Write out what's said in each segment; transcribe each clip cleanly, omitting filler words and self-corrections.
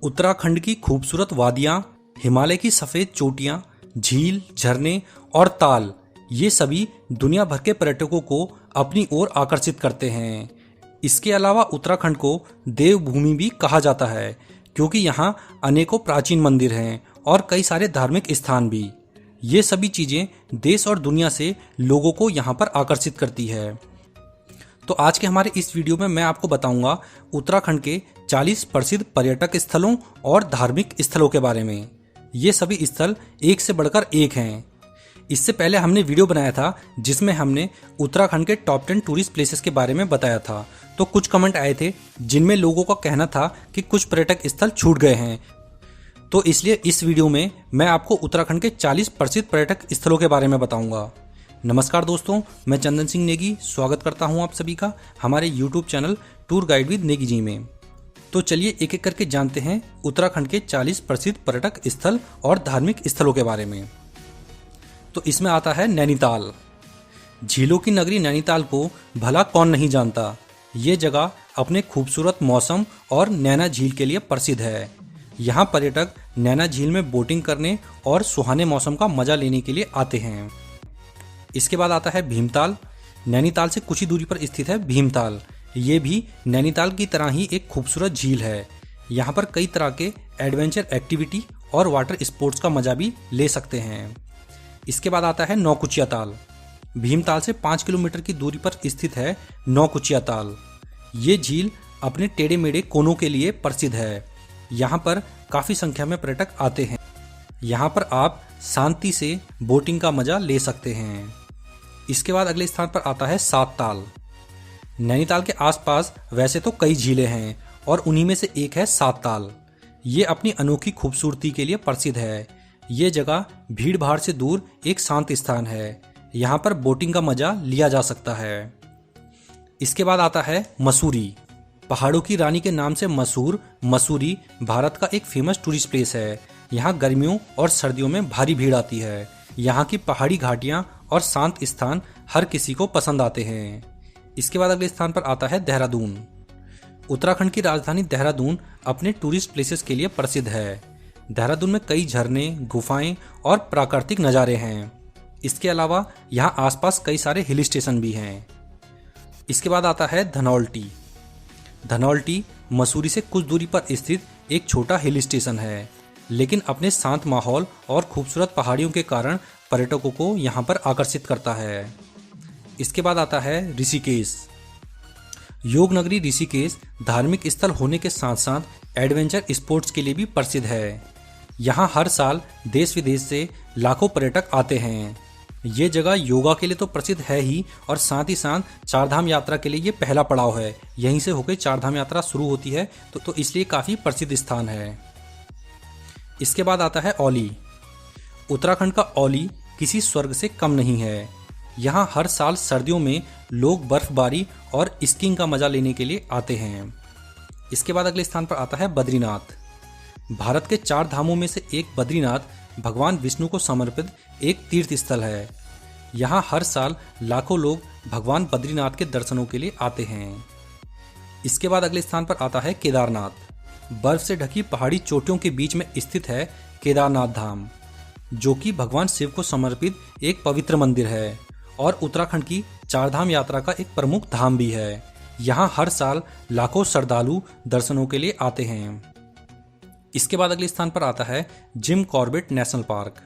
उत्तराखंड की खूबसूरत वादियां, हिमालय की सफेद चोटियां, झील, झरने और ताल, ये सभी दुनिया भर के पर्यटकों को अपनी ओर आकर्षित करते हैं। इसके अलावा उत्तराखंड को देवभूमि भी कहा जाता है, क्योंकि यहाँ अनेकों प्राचीन मंदिर हैं और कई सारे धार्मिक स्थान भी। ये सभी चीजें देश और दुनिया से लोगों को यहाँ पर आकर्षित करती है। तो आज के हमारे इस वीडियो में मैं आपको बताऊंगा उत्तराखंड के 40 प्रसिद्ध पर्यटक स्थलों और धार्मिक स्थलों के बारे में। ये सभी स्थल एक से बढ़कर एक हैं। इससे पहले हमने वीडियो बनाया था जिसमें हमने उत्तराखंड के टॉप 10 टूरिस्ट प्लेसेस के बारे में बताया था। तो कुछ कमेंट आए थे जिनमें लोगों का कहना था कि कुछ पर्यटक स्थल छूट गए हैं। तो इसलिए इस वीडियो में मैं आपको उत्तराखंड के 40 प्रसिद्ध पर्यटक स्थलों के बारे में बताऊंगा। नमस्कार दोस्तों, मैं चंदन सिंह नेगी स्वागत करता हूं आप सभी का हमारे YouTube channel tour guide with Negi ji में। तो चलिए एक एक करके जानते हैं उत्तराखंड के 40 प्रसिद्ध पर्यटक स्थल और धार्मिक स्थलों के बारे में। तो इसमें आता है नैनीताल। झीलों की नगरी नैनीताल को भला कौन नहीं जानता। ये जगह अपने खूबसूरत मौसम और नैना झील के लिए प्रसिद्ध है। यहाँ पर्यटक नैना झील में बोटिंग करने और सुहाने मौसम का मजा लेने के लिए आते हैं। इसके बाद आता है भीमताल। नैनीताल से कुछ ही दूरी पर स्थित है भीमताल। ये भी नैनीताल की तरह ही एक खूबसूरत झील है। यहाँ पर कई तरह के एडवेंचर एक्टिविटी और वाटर स्पोर्ट्स का मजा भी ले सकते हैं। इसके बाद आता है नौकुचिया ताल। भीमताल से 5 किलोमीटर की दूरी पर स्थित है नौकुचिया ताल। ये झील अपने टेढ़े मेढ़े कोनों के लिए प्रसिद्ध है। यहाँ पर काफ़ी संख्या में पर्यटक आते हैं। यहाँ पर आप शांति से बोटिंग का मजा ले सकते हैं। इसके बाद अगले स्थान पर आता है सात ताल। नैनीताल के आसपास वैसे तो कई झीलें हैं और उन्हीं में से एक है सात ताल। ये अपनी अनोखी खूबसूरती के लिए प्रसिद्ध है। ये जगह भीड़ भाड़ से दूर एक शांत स्थान है। यहाँ पर बोटिंग का मजा लिया जा सकता है। इसके बाद आता है मसूरी। पहाड़ों की रानी के नाम से मशहूर मसूरी भारत का एक फेमस टूरिस्ट प्लेस है। यहाँ गर्मियों और सर्दियों में भारी भीड़ आती है। यहाँ की पहाड़ी घाटियाँ और शांत स्थान हर किसी को पसंद आते हैं। इसके बाद अगले स्थान पर आता है देहरादून। उत्तराखंड की राजधानी देहरादून अपने टूरिस्ट प्लेसेस के लिए प्रसिद्ध है। देहरादून में कई झरने, गुफाएं और प्राकृतिक नज़ारे हैं। इसके अलावा यहाँ आसपास कई सारे हिल स्टेशन भी हैं। इसके बाद आता है धनौल्टी। धनौल्टी मसूरी से कुछ दूरी पर स्थित एक छोटा हिल स्टेशन है, लेकिन अपने शांत माहौल और खूबसूरत पहाड़ियों के कारण पर्यटकों को यहाँ पर आकर्षित करता है। इसके बाद आता है ऋषिकेश। योग नगरी ऋषिकेश धार्मिक स्थल होने के साथ साथ एडवेंचर स्पोर्ट्स के लिए भी प्रसिद्ध है। यहाँ हर साल देश विदेश से लाखों पर्यटक आते हैं। ये जगह योगा के लिए तो प्रसिद्ध है ही, और साथ ही साथ चारधाम यात्रा के लिए ये पहला पड़ाव है। यहीं से होकर चारधाम यात्रा शुरू होती है, तो इसलिए काफ़ी प्रसिद्ध स्थान है। इसके बाद आता है औली। उत्तराखंड का औली किसी स्वर्ग से कम नहीं है। यहाँ हर साल सर्दियों में लोग बर्फबारी और स्कीइंग का मजा लेने के लिए आते हैं। इसके बाद अगले स्थान पर आता है बद्रीनाथ। भारत के 4 धामों में से एक बद्रीनाथ भगवान विष्णु को समर्पित एक तीर्थ स्थल है। यहाँ हर साल लाखों लोग भगवान बद्रीनाथ के दर्शनों के लिए आते हैं। इसके बाद अगले स्थान पर आता है केदारनाथ। बर्फ से ढकी पहाड़ी चोटियों के बीच में स्थित है केदारनाथ धाम, जो कि भगवान शिव को समर्पित एक पवित्र मंदिर है और उत्तराखंड की चारधाम यात्रा का एक प्रमुख धाम भी है। यहाँ हर साल लाखों श्रद्धालु दर्शनों के लिए आते हैं। इसके बाद अगले स्थान पर आता है Jim Corbett national park.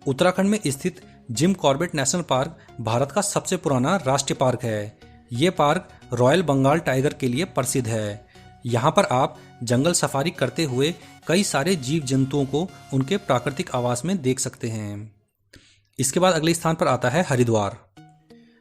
Uttarakhand में स्थित Jim Corbett national park Bharat का सबसे पुराना राष्ट्रीय पार्क है। ये पार्क रॉयल बंगाल टाइगर के लिए प्रसिद्ध है। यहाँ पर आप जंगल सफारी करते हुए कई सारे जीव जंतुओं को उनके प्राकृतिक आवास में देख सकते हैं। इसके बाद अगले स्थान पर आता है हरिद्वार।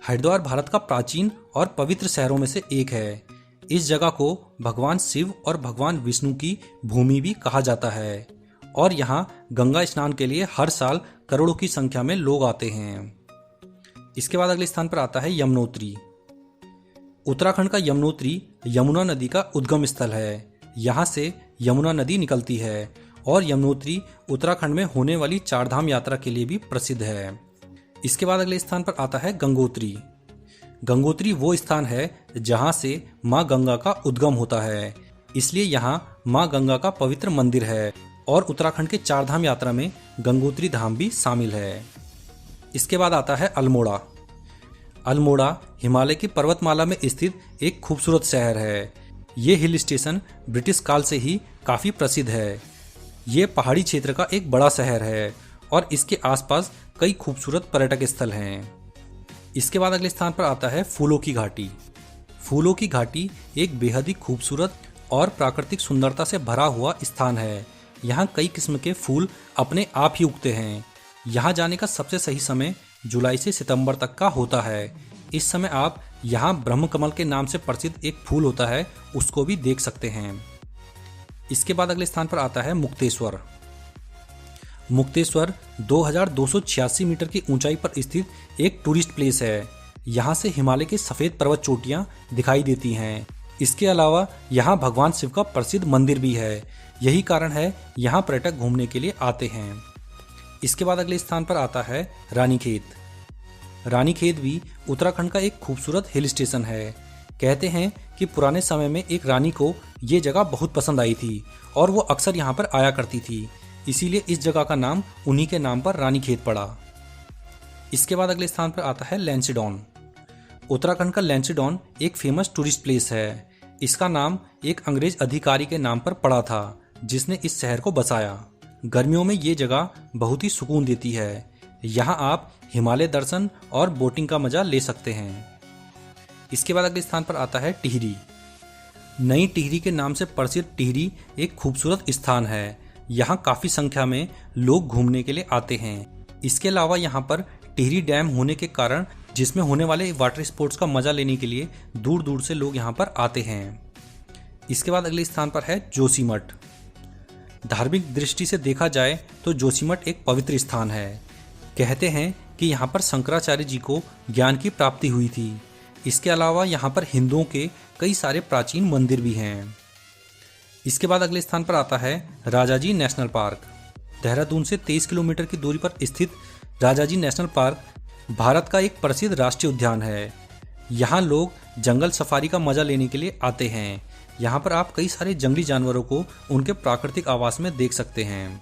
हरिद्वार भारत का प्राचीन और पवित्र शहरों में से एक है। इस जगह को भगवान शिव और भगवान विष्णु की भूमि भी कहा जाता है और यहाँ गंगा स्नान के लिए हर साल करोड़ों की संख्या में लोग आते हैं। इसके बाद अगले स्थान पर आता है यमुनोत्री। उत्तराखंड का यमुनोत्री यमुना नदी का उद्गम स्थल है। यहाँ से यमुना नदी निकलती है और यमुनोत्री उत्तराखंड में होने वाली चारधाम यात्रा के लिए भी प्रसिद्ध है। इसके बाद अगले स्थान पर आता है गंगोत्री। गंगोत्री वो स्थान है जहाँ से माँ गंगा का उद्गम होता है। इसलिए यहाँ माँ गंगा का पवित्र मंदिर है और उत्तराखंड के 4 धाम यात्रा में गंगोत्री धाम भी शामिल है। इसके बाद आता है अल्मोड़ा। अल्मोड़ा हिमालय की पर्वतमाला में स्थित एक खूबसूरत शहर है। ये हिल स्टेशन ब्रिटिश काल से ही काफ़ी प्रसिद्ध है। ये पहाड़ी क्षेत्र का एक बड़ा शहर है और इसके आसपास कई खूबसूरत पर्यटक स्थल हैं। इसके बाद अगले स्थान पर आता है फूलों की घाटी। फूलों की घाटी एक बेहद ही खूबसूरत और प्राकृतिक सुंदरता से भरा हुआ स्थान है। यहाँ कई किस्म के फूल अपने आप ही उगते हैं। यहाँ जाने का सबसे सही समय जुलाई से सितंबर तक का होता है। इस समय आप यहाँ ब्रह्मकमल के नाम से प्रसिद्ध एक फूल होता है, उसको भी देख सकते हैं। इसके बाद अगले स्थान पर आता है मुक्तेश्वर। मुक्तेश्वर 2286 मीटर की ऊंचाई पर स्थित एक टूरिस्ट प्लेस है। यहाँ से हिमालय के सफ़ेद पर्वत चोटियाँ दिखाई देती हैं। इसके अलावा यहाँ भगवान शिव का प्रसिद्ध मंदिर भी है। यही कारण है यहाँ पर्यटक घूमने के लिए आते हैं। इसके बाद अगले स्थान पर आता है रानीखेत। रानीखेत भी उत्तराखंड का एक खूबसूरत हिल स्टेशन है। कहते हैं कि पुराने समय में एक रानी को ये जगह बहुत पसंद आई थी और वो अक्सर यहाँ पर आया करती थी, इसीलिए इस जगह का नाम उन्हीं के नाम पर रानीखेत पड़ा। इसके बाद अगले स्थान पर आता है लैंसीडॉन। उत्तराखंड का लैंसीडॉन एक फेमस टूरिस्ट प्लेस है। इसका नाम एक अंग्रेज अधिकारी के नाम पर पड़ा था जिसने इस शहर को बसाया। गर्मियों में ये जगह बहुत ही सुकून देती है। यहाँ आप हिमालय दर्शन और बोटिंग का मजा ले सकते हैं। इसके बाद अगले स्थान पर आता है टिहरी। नई टिहरी के नाम से प्रसिद्ध टिहरी एक खूबसूरत स्थान है। यहाँ काफ़ी संख्या में लोग घूमने के लिए आते हैं। इसके अलावा यहाँ पर टिहरी डैम होने के कारण जिसमें होने वाले वाटर स्पोर्ट्स का मजा लेने के लिए दूर दूर से लोग यहाँ पर आते हैं। इसके बाद अगले स्थान पर है जोशीमठ। धार्मिक दृष्टि से देखा जाए तो जोशीमठ एक पवित्र स्थान है। कहते हैं कि यहाँ पर शंकराचार्य जी को ज्ञान की प्राप्ति हुई थी। इसके अलावा यहाँ पर हिंदुओं के कई सारे प्राचीन मंदिर भी हैं। इसके बाद अगले स्थान पर आता है राजाजी नेशनल पार्क। देहरादून से 23 किलोमीटर की दूरी पर स्थित राजाजी नेशनल पार्क भारत का एक प्रसिद्ध राष्ट्रीय उद्यान है। यहाँ लोग जंगल सफारी का मजा लेने के लिए आते हैं। यहाँ पर आप कई सारे जंगली जानवरों को उनके प्राकृतिक आवास में देख सकते हैं।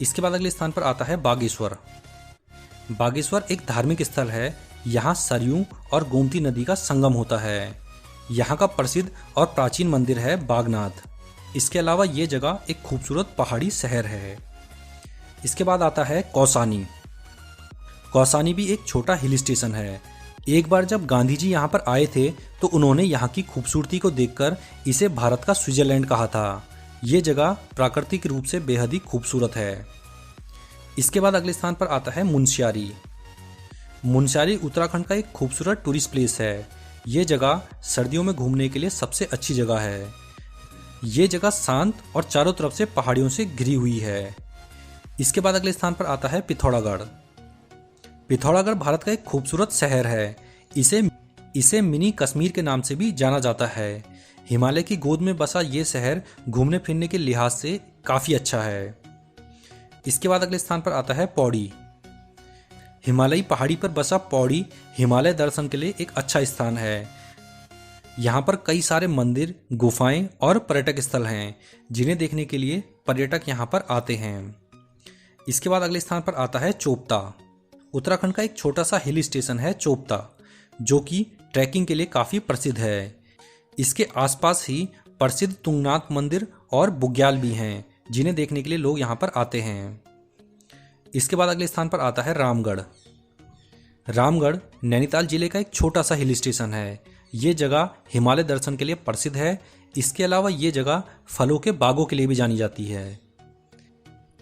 इसके बाद अगले स्थान पर आता है बागेश्वर। बागेश्वर एक धार्मिक स्थल है। यहाँ सरयू और गोमती नदी का संगम होता है। यहाँ का प्रसिद्ध और प्राचीन मंदिर है बागनाथ। इसके अलावा ये जगह एक खूबसूरत पहाड़ी शहर है। इसके बाद आता है कौसानी। कौसानी भी एक छोटा हिल स्टेशन है। एक बार जब गांधी जी यहाँ पर आए थे तो उन्होंने यहाँ की खूबसूरती को देखकर इसे भारत का स्विट्जरलैंड कहा था। ये जगह प्राकृतिक रूप से बेहद ही खूबसूरत है। इसके बाद अगले स्थान पर आता है मुनस्यारी। मुनस्यारी उत्तराखंड का एक खूबसूरत टूरिस्ट प्लेस है। ये जगह सर्दियों में घूमने के लिए सबसे अच्छी जगह है। ये जगह शांत और चारों तरफ से पहाड़ियों से घिरी हुई है। इसके बाद अगले स्थान पर आता है पिथौरागढ़। पिथौरागढ़ भारत का एक खूबसूरत शहर है। इसे मिनी कश्मीर के नाम से भी जाना जाता है। हिमालय की गोद में बसा ये शहर घूमने फिरने के लिहाज से काफ़ी अच्छा है। इसके बाद अगले स्थान पर आता है पौड़ी। हिमालयी पहाड़ी पर बसा पौड़ी हिमालय दर्शन के लिए एक अच्छा स्थान है। यहाँ पर कई सारे मंदिर, गुफाएं और पर्यटक स्थल हैं जिन्हें देखने के लिए पर्यटक यहाँ पर आते हैं। इसके बाद अगले स्थान पर आता है चोपता। उत्तराखंड का एक छोटा सा हिल स्टेशन है चोपता, जो कि ट्रैकिंग के लिए काफ़ी प्रसिद्ध है। इसके आसपास ही प्रसिद्ध तुंगनाथ मंदिर और बुग्याल भी हैं जिन्हें देखने के लिए लोग यहाँ पर आते हैं। इसके बाद अगले स्थान पर आता है रामगढ़। रामगढ़ नैनीताल जिले का एक छोटा सा हिल स्टेशन है। ये जगह हिमालय दर्शन के लिए प्रसिद्ध है। इसके अलावा ये जगह फलों के बागों के लिए भी जानी जाती है।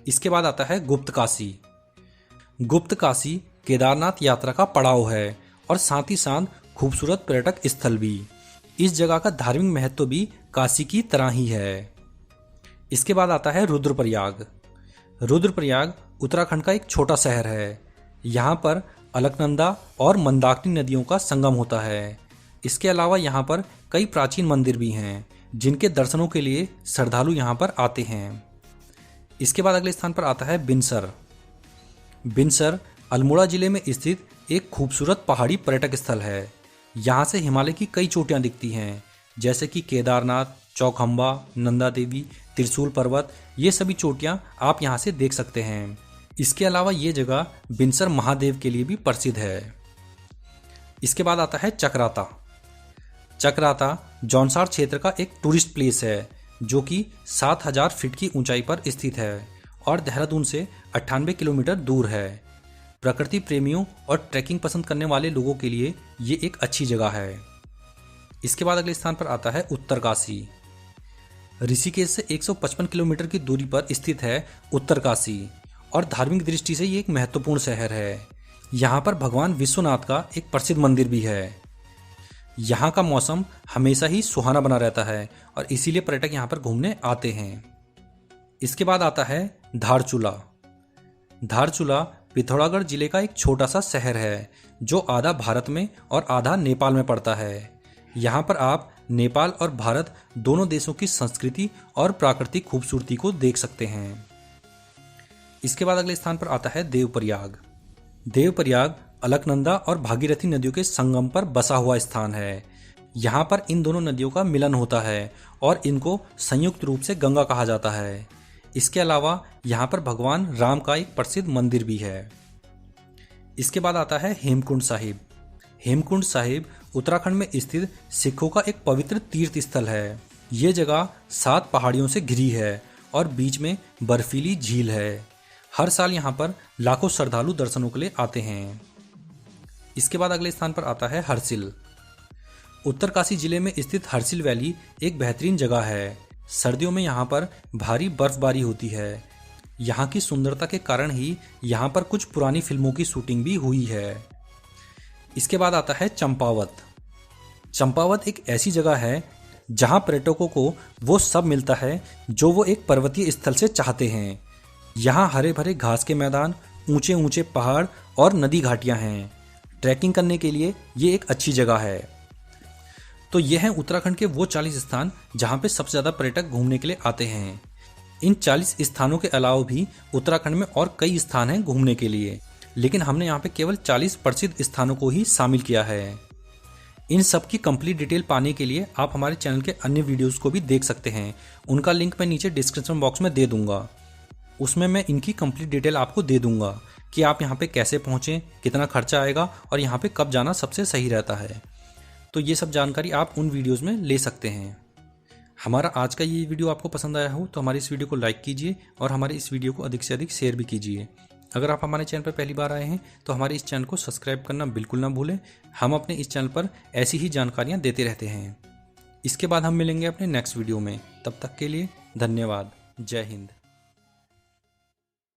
इसके बाद आता है गुप्त काशी। गुप्त काशी केदारनाथ यात्रा का पड़ाव है और साथ ही साथ खूबसूरत पर्यटक स्थल भी। इस जगह का धार्मिक महत्व भी काशी की तरह ही है। इसके बाद आता है रुद्रप्रयाग। रुद्रप्रयाग उत्तराखंड का एक छोटा शहर है। यहाँ पर अलकनंदा और मंदाकिनी नदियों का संगम होता है। इसके अलावा यहाँ पर कई प्राचीन मंदिर भी हैं जिनके दर्शनों के लिए श्रद्धालु यहाँ पर आते हैं। इसके बाद अगले स्थान पर आता है बिनसर। बिनसर अल्मोड़ा जिले में स्थित एक खूबसूरत पहाड़ी पर्यटक स्थल है। यहाँ से हिमालय की कई चोटियाँ दिखती हैं जैसे कि केदारनाथ, चौखंबा, नंदा देवी, त्रिशूल पर्वत, ये सभी चोटियां आप यहाँ से देख सकते हैं। इसके अलावा ये जगह बिनसर महादेव के लिए भी प्रसिद्ध है। इसके बाद आता है चक्राता। चक्राता जौनसार क्षेत्र का एक टूरिस्ट प्लेस है जो कि 7000 फीट की ऊंचाई पर स्थित है और देहरादून से 98 किलोमीटर दूर है। प्रकृति प्रेमियों और ट्रैकिंग पसंद करने वाले लोगों के लिए ये एक अच्छी जगह है। इसके बाद अगले स्थान पर आता है उत्तरकाशी। ऋषिकेश से 155 किलोमीटर की दूरी पर स्थित है उत्तरकाशी और धार्मिक दृष्टि से ये एक महत्वपूर्ण शहर है। यहाँ पर भगवान विश्वनाथ का एक प्रसिद्ध मंदिर भी है। यहाँ का मौसम हमेशा ही सुहाना बना रहता है और इसीलिए पर्यटक यहाँ पर घूमने आते हैं। इसके बाद आता है धारचूला। धारचूला पिथौरागढ़ जिले का एक छोटा सा शहर है जो आधा भारत में और आधा नेपाल में पड़ता है। यहाँ पर आप नेपाल और भारत दोनों देशों की संस्कृति और प्राकृतिक खूबसूरती को देख सकते हैं। इसके बाद अगले स्थान पर आता है देवप्रयाग। देवप्रयाग अलकनंदा और भागीरथी नदियों के संगम पर बसा हुआ स्थान है। यहाँ पर इन दोनों नदियों का मिलन होता है और इनको संयुक्त रूप से गंगा कहा जाता है। इसके अलावा यहाँ पर भगवान राम का एक प्रसिद्ध मंदिर भी है। इसके बाद आता है हेमकुंड साहिब। हेमकुंड साहिब उत्तराखंड में स्थित सिखों का एक पवित्र तीर्थ स्थल है। ये जगह 7 पहाड़ियों से घिरी है और बीच में बर्फीली झील है। हर साल यहाँ पर लाखों श्रद्धालु दर्शनों के लिए आते हैं। इसके बाद अगले स्थान पर आता है हर्सिल। उत्तरकाशी जिले में स्थित हर्सिल वैली एक बेहतरीन जगह है। सर्दियों में यहाँ पर भारी बर्फबारी होती है। यहाँ की सुंदरता के कारण ही यहाँ पर कुछ पुरानी फिल्मों की शूटिंग भी हुई है। इसके बाद आता है चंपावत। चंपावत एक ऐसी जगह है जहाँ पर्यटकों को वो सब मिलता है जो वो एक पर्वतीय स्थल से चाहते हैं। यहाँ हरे भरे घास के मैदान, ऊंचे ऊंचे पहाड़ और नदी घाटियाँ हैं। ट्रैकिंग करने के लिए ये एक अच्छी जगह है। तो ये हैं उत्तराखंड के वो 40 स्थान जहाँ पे सबसे ज़्यादा पर्यटक घूमने के लिए आते हैं। इन 40 स्थानों के अलावा भी उत्तराखंड में और कई स्थान हैं घूमने के लिए, लेकिन हमने यहाँ पे केवल 40 प्रसिद्ध स्थानों को ही शामिल किया है। इन सब की कंप्लीट डिटेल पाने के लिए आप हमारे चैनल के अन्य वीडियोस को भी देख सकते हैं। उनका लिंक मैं नीचे डिस्क्रिप्शन बॉक्स में दे दूंगा। उसमें मैं इनकी कंप्लीट डिटेल आपको दे दूंगा कि आप यहाँ पे कैसे पहुँचें, कितना खर्चा आएगा और यहाँ पे कब जाना सबसे सही रहता है। तो ये सब जानकारी आप उन वीडियोज़ में ले सकते हैं। हमारा आज का ये वीडियो आपको पसंद आया हो तो हमारे इस वीडियो को लाइक कीजिए और हमारे इस वीडियो को अधिक से अधिक शेयर भी कीजिए। अगर आप हमारे चैनल पर पहली बार आए हैं तो हमारे इस चैनल को सब्सक्राइब करना बिल्कुल ना भूलें। हम अपने इस चैनल पर ऐसी ही जानकारियाँ देते रहते हैं। इसके बाद हम मिलेंगे अपने नेक्स्ट वीडियो में। तब तक के लिए धन्यवाद। जय हिंद।